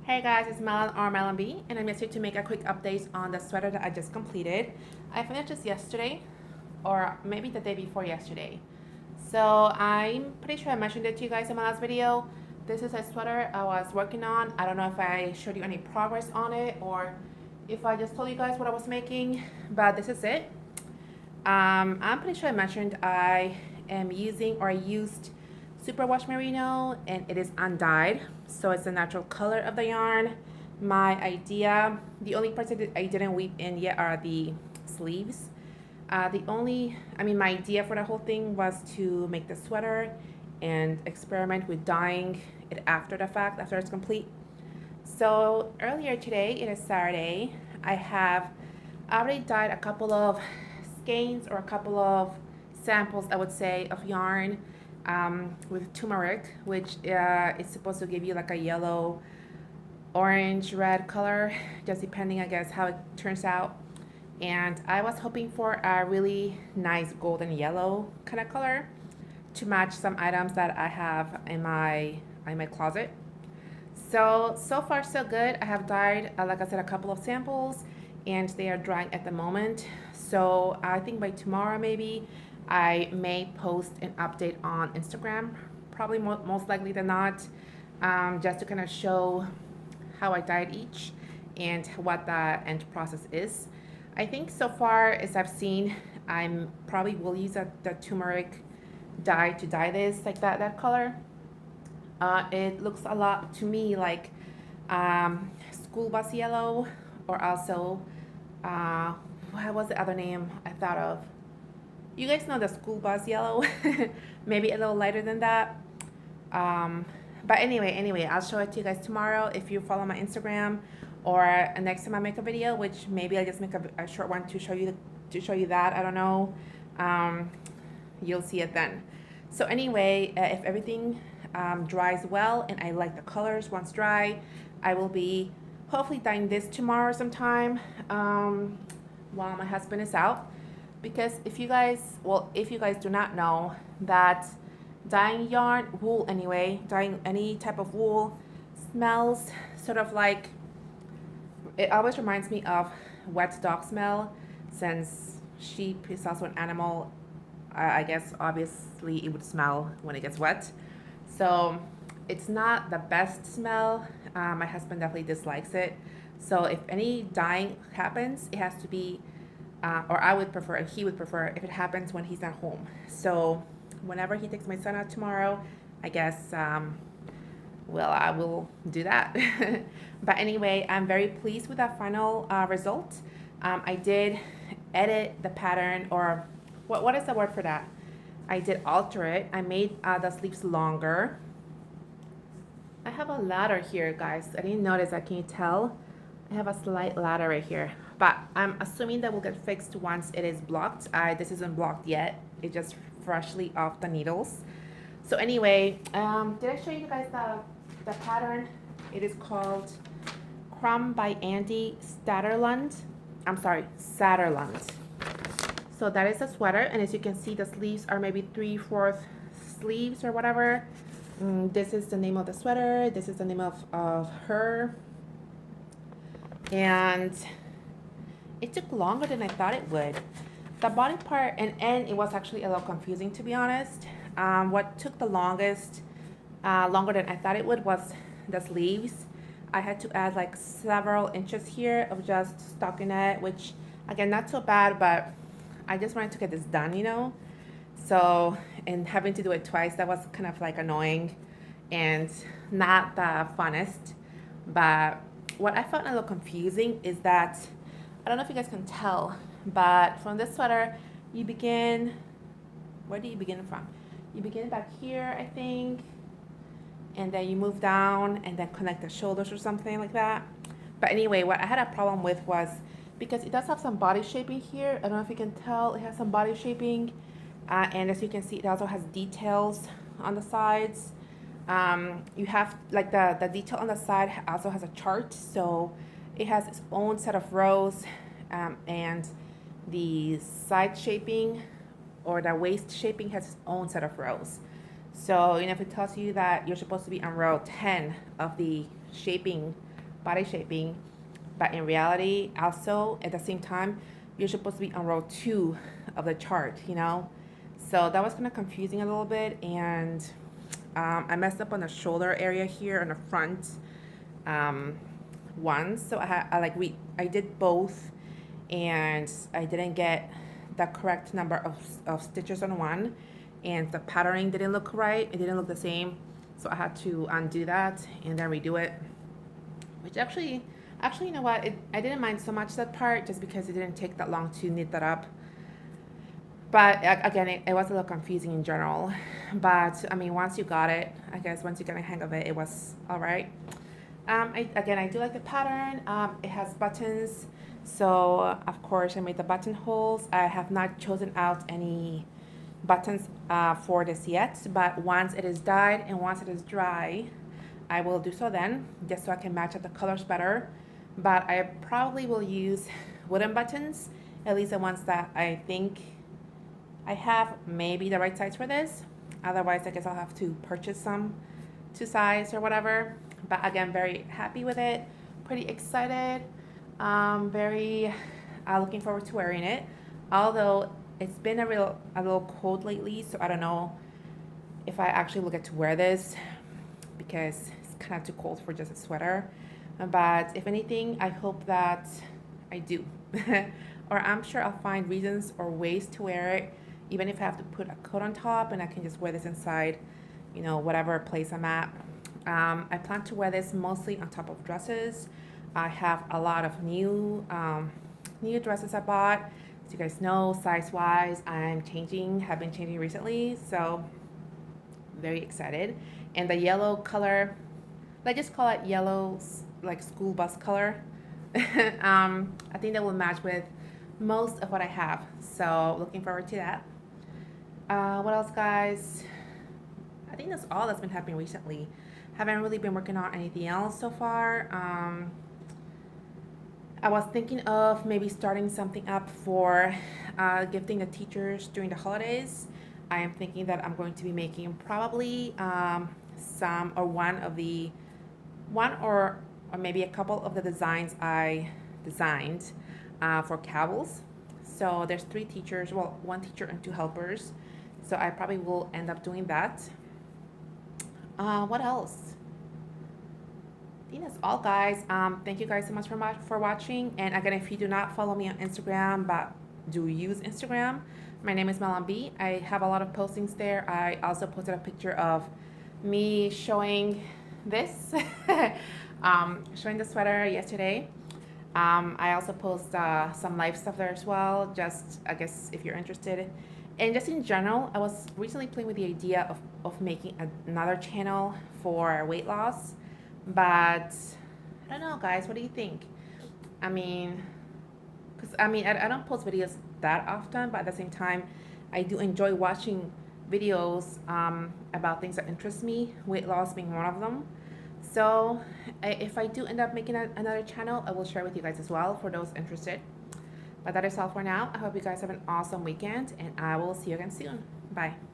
Hey guys, it's Melon or Melon B, and I'm just here to make a quick update on the sweater that I just completed. I finished this yesterday, or maybe the day before yesterday. So I'm pretty sure I mentioned it to you guys in my last video. This is a sweater I was working on. I don't know if I showed you any progress on it or if I just told you guys what I was making, but this is it. I'm pretty sure I mentioned I am using or used superwash merino, and it is undyed, so it's the natural color of the yarn. My idea, the only parts that I didn't weave in yet are the sleeves. My idea for the whole thing was to make the sweater and experiment with dyeing it after the fact, after it's complete. So earlier today, it is Saturday, I have already dyed a couple of skeins or a couple of samples, I would say, of yarn with turmeric, which is supposed to give you like a yellow, orange, red color, just depending, I guess, how it turns out. And I was hoping for a really nice golden yellow kind of color to match some items that I have in my closet. So far so good. I have dyed, like I said, a couple of samples, and they are drying at the moment. So I think by tomorrow maybe I may post an update on Instagram, probably most likely than not, just to kind of show how I dyed each and what the end process is. I think so far as I've seen, I probably will use the turmeric dye to dye this, like that color. It looks a lot to me like school bus yellow, or also what was the other name I thought of? You guys know the school bus yellow, maybe a little lighter than that. But anyway, I'll show it to you guys tomorrow if you follow my Instagram, or next time I make a video, which maybe I'll just make a short one to show you that. I don't know. You'll see it then. So anyway, if everything dries well and I like the colors once dry, I will be hopefully dyeing this tomorrow sometime while my husband is out. Because if you guys do not know that dyeing yarn, wool anyway, dyeing any type of wool smells sort of like, it always reminds me of wet dog smell, since sheep is also an animal. I guess obviously it would smell when it gets wet. So it's not the best smell. My husband definitely dislikes it. So if any dyeing happens, it has to be or I would prefer, and he would prefer, if it happens when he's not home. So whenever he takes my son out tomorrow, I guess, I will do that. But anyway, I'm very pleased with that final result. I did edit the pattern, or what is the word for that? I did alter it. I made the sleeves longer. I have a ladder here, guys. I didn't notice that. Can you tell? I have a slight ladder right here, but I'm assuming that will get fixed once it is blocked. This isn't blocked yet. It's just freshly off the needles. So anyway, did I show you guys the pattern? It is called Crumb by Andy Satterlund. I'm sorry, Satterlund. So that is the sweater, and as you can see, the sleeves are maybe 3/4 sleeves or whatever. This is the name of the sweater. This is the name of her. And it took longer than I thought it would. The body part and it was actually a little confusing, to be honest. What took the longest, longer than I thought it would, was the sleeves. I had to add like several inches here of just stockinette, which again, not so bad, but I just wanted to get this done, you know? So, and having to do it twice, that was kind of like annoying and not the funnest. But what I found a little confusing is that, I don't know if you guys can tell, but from this sweater, you begin, where do you begin from? You begin back here, I think, and then you move down and then connect the shoulders or something like that. But anyway, what I had a problem with was, because it does have some body shaping here, I don't know if you can tell, it has some body shaping, and as you can see, it also has details on the sides. You have like the detail on the side also has a chart, so it has its own set of rows, and the side shaping or the waist shaping has its own set of rows. So if it tells you that you're supposed to be on row 10 of the shaping body shaping. But in reality, also at the same time, you're supposed to be on row 2 of the chart, you know? So that was kind of confusing a little bit, and I messed up on the shoulder area here on the front one. So I did both, and I didn't get the correct number of stitches on one, and the patterning didn't look right. It didn't look the same. So I had to undo that and then redo it, which actually, you know what? I didn't mind so much that part just because it didn't take that long to knit that up. But again, it was a little confusing in general. But I mean, once you got it, I guess once you got a hang of it, it was all right. I do like the pattern. It has buttons. So of course I made the buttonholes. I have not chosen out any buttons for this yet, but once it is dyed and once it is dry, I will do so then, just so I can match up the colors better. But I probably will use wooden buttons, at least the ones that I think I have maybe the right size for this. Otherwise, I guess I'll have to purchase some to size or whatever. But again, very happy with it, pretty excited, very looking forward to wearing it. Although it's been a little cold lately, so I don't know if I actually will get to wear this because it's kind of too cold for just a sweater. But if anything, I hope that I do. Or I'm sure I'll find reasons or ways to wear it, even if I have to put a coat on top and I can just wear this inside, you know, whatever place I'm at. I plan to wear this mostly on top of dresses. I have a lot of new dresses I bought. As you guys know, size-wise, have been changing recently, so very excited. And the yellow color, let's just call it yellow, like school bus color. I think that will match with most of what I have, so looking forward to that. What else, guys? I think that's all that's been happening recently. Haven't really been working on anything else so far. I was thinking of maybe starting something up for gifting the teachers during the holidays. I am thinking that I'm going to be making probably one or maybe a couple of the designs I designed for cowls. So there's 3 teachers, well, 1 teacher and 2 helpers. So I probably will end up doing that. What else? I think that's all, guys. Thank you guys so much for watching. And again, if you do not follow me on Instagram but do use Instagram, my name is Melon B. I have a lot of postings there. I also posted a picture of me showing this, showing the sweater yesterday. I also post some live stuff there as well, just I guess if you're interested. And just in general, I was recently playing with the idea of making another channel for weight loss. But I don't know, guys, what do you think? I mean, I don't post videos that often, but at the same time, I do enjoy watching videos about things that interest me, weight loss being one of them. So if I do end up making another channel, I will share with you guys as well for those interested. But that is all for now. I hope you guys have an awesome weekend, and I will see you again soon. Bye.